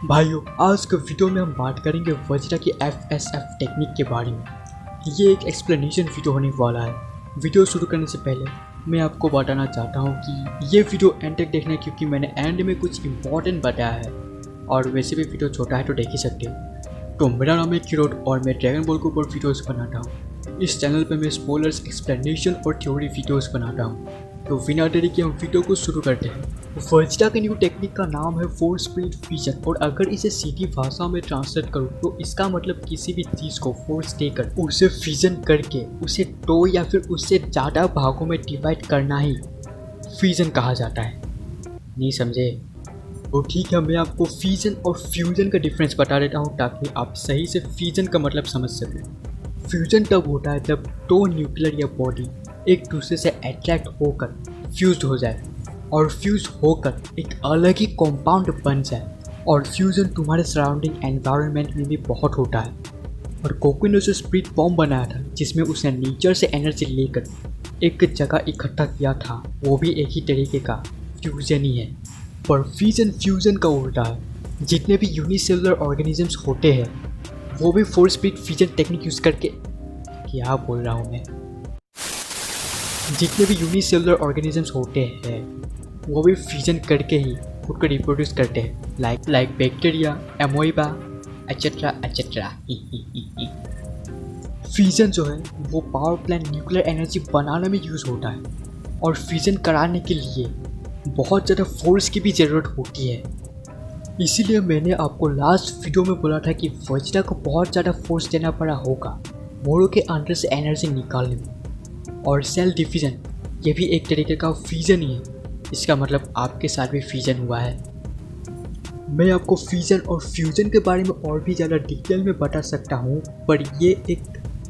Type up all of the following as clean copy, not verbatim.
भाइयों, आज के वीडियो में हम बात करेंगे वज्रा की FSF टेक्निक के बारे में। ये एक एक्सप्लेनेशन वीडियो होने वाला है। वीडियो शुरू करने से पहले मैं आपको बताना चाहता हूँ कि ये वीडियो एंड तक देखना, क्योंकि मैंने एंड में कुछ इंपॉर्टेंट बताया है और वैसे भी वीडियो छोटा है तो देख ही सकते हो। तो मेरा नाम है किरोड और मैं ड्रैगन बॉल के ऊपर वीडियोज़ बनाता हूँ। इस चैनल पर मैं स्पॉयलर्स, एक्सप्लेनेशन और थ्योरी वीडियोज़ बनाता हूँ। तो बिना देरी के हम वीडियो को शुरू करते हैं। वज्रा के न्यू टेक्निक का नाम है फोर्स स्पीड फ्यूजन, और अगर इसे सीधी भाषा में ट्रांसलेट करूँ तो इसका मतलब किसी भी चीज़ को फोर्स देकर उसे फ्यूजन करके उसे दो या फिर उससे ज़्यादा भागों में डिवाइड करना ही फ्यूजन कहा जाता है। नहीं समझे? तो ठीक है, मैं आपको फ्यूजन और फ्यूजन का डिफरेंस बता देता हूँ ताकि आप सही से फ्यूजन का मतलब समझ सकें। फ्यूजन तब होता है जब दो न्यूक्लियर या बॉडी एक दूसरे से अट्रैक्ट होकर फ्यूज्ड हो जाए और फ्यूज होकर एक अलग ही कंपाउंड बन जाए। और फ्यूजन तुम्हारे सराउंडिंग एनवायरनमेंट में भी बहुत होता है। और गोकू ने उसे स्प्लिट बॉम्ब बनाया था जिसमें उसने नेचर से एनर्जी लेकर एक जगह इकट्ठा किया था, वो भी एक ही तरीके का फ्यूजन ही है। पर फ्यूजन फ्यूजन का उल्टा है। जितने भी यूनिसेलुलर ऑर्गेनिजम्स होते हैं वो भी force speed fusion technique use करके, क्या बोल रहा हूँ मैं, जितने भी यूनिसेलुलर ऑर्गेनिजम्स होते हैं वो भी फ्यूजन करके ही खुद को रिप्रोड्यूस करते हैं, like bacteria, amoeba etcetera etcetera. Fusion जो है वो पावर प्लांट न्यूक्लियर एनर्जी बनाने में यूज़ होता है, और फ्यूजन कराने के लिए बहुत ज़्यादा फोर्स की भी ज़रूरत होती है। इसीलिए मैंने आपको लास्ट वीडियो में बोला था कि वज्रा को बहुत ज़्यादा फोर्स देना पड़ा होगा मोड़ों के अंदर से एनर्जी निकालने में। और सेल डिफिजन ये भी एक तरीके का फ्यूजन ही है। इसका मतलब आपके साथ भी फ्यूजन हुआ है। मैं आपको फ्यूजन और फ्यूजन के बारे में और भी ज़्यादा डिटेल में बता सकता हूँ, पर ये एक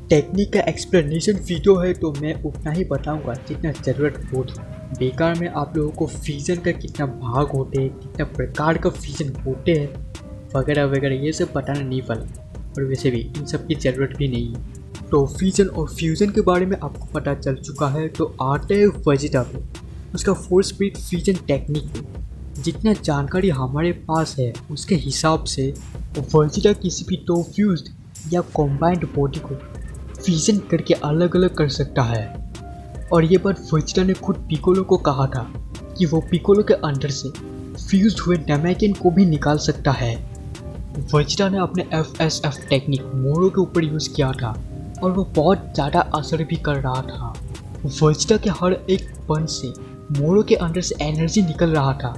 टेक्निक का एक्सप्लेनेशन वीडियो है तो मैं उतना ही बताऊँगा जितना ज़रूरत होगी। बेकार में आप लोगों को फ्यूजन का कितना भाग होते हैं, कितना प्रकार का फ्यूजन होते हैं वगैरह वगैरह ये सब बताना नहीं वाला, और वैसे भी इन सब की ज़रूरत भी नहीं है। तो फ्यूजन और फ्यूजन के बारे में आपको पता चल चुका है, तो आते हैं वज्रा पे, उसका फोर्स स्पीड फ्यूजन टेक्निक पे। जितना जानकारी हमारे पास है उसके हिसाब से वज्रा किसी भी दो फ्यूज्ड या कॉम्बाइंड बॉडी को फ्यूजन करके अलग अलग कर सकता है। और ये बात वज्रा ने खुद पिकोलो को कहा था कि वो पिकोलो के अंदर से फ्यूज्ड हुए नामेकिन को भी निकाल सकता है। वज्रा ने अपने FSF टेक्निक मोरो के ऊपर यूज़ किया था और वो बहुत ज़्यादा असर भी कर रहा था। वज्रा के हर एक पंच से मोरो के अंदर से एनर्जी निकल रहा था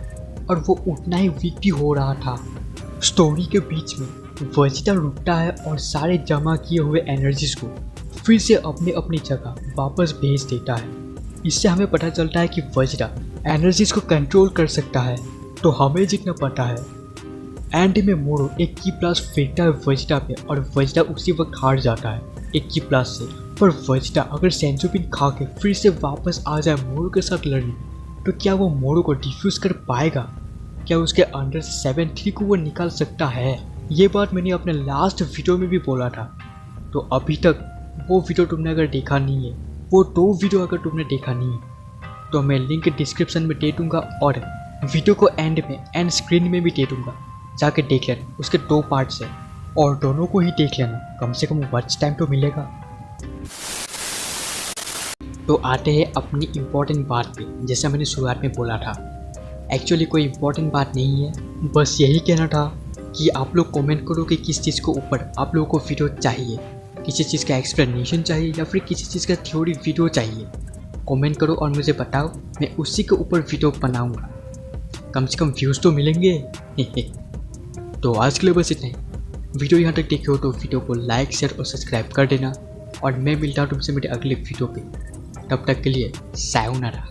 और वो उतना ही वीक भी हो रहा था। स्टोरी के बीच में वज्रा रुकता है और सारे जमा किए हुए एनर्जीज को फिर से अपने अपनी जगह वापस भेज देता है। इससे हमें पता चलता है कि वज्रा एनर्जीज को कंट्रोल कर सकता है। तो हमें जितना पता है एंड में मोरो एक की ब्लास्ट फेंकता है वज्रा पे और वज्रा उसी वक्त हार जाता है एक की ब्लास्ट से। पर वज्रा अगर सेंसोपिन खा के फिर से वापस आ जाए मोरो के साथ लड़ने, तो क्या वो मोरो को डिफ्यूज कर पाएगा? क्या उसके अंदर से 7-3 को वो निकाल सकता है? ये बात मैंने अपने लास्ट वीडियो में भी बोला था। तो अभी तक वो वीडियो तुमने अगर देखा नहीं है, वो 2 वीडियो अगर तुमने देखा नहीं है, तो मैं लिंक डिस्क्रिप्शन में दे दूँगा और वीडियो को एंड स्क्रीन में भी दे दूँगा, जाके देख लेना। उसके 2 पार्ट्स हैं और दोनों को ही देख लेना, कम से कम वॉच टाइम तो मिलेगा। तो आते हैं अपनी इम्पोर्टेंट बात पे। जैसा मैंने शुरुआत में बोला था, एक्चुअली कोई इम्पोर्टेंट बात नहीं है, बस यही कहना था कि आप लोग कमेंट करो कि किस चीज़ के ऊपर आप लोगों को वीडियो चाहिए, किसी चीज़ का एक्सप्लेनेशन चाहिए या फिर किसी चीज़ का थ्योरी वीडियो चाहिए। कमेंट करो और मुझे बताओ, मैं उसी के ऊपर वीडियो बनाऊँगा। कम से कम व्यूज़ तो मिलेंगे। तो आज के लिए बस इतना ही। वीडियो यहाँ तक देखे हो तो वीडियो को लाइक, शेयर और सब्सक्राइब कर देना, और मैं मिलता हूँ तुमसे मेरे अगले वीडियो पे। तब तक के लिए सायोनारा।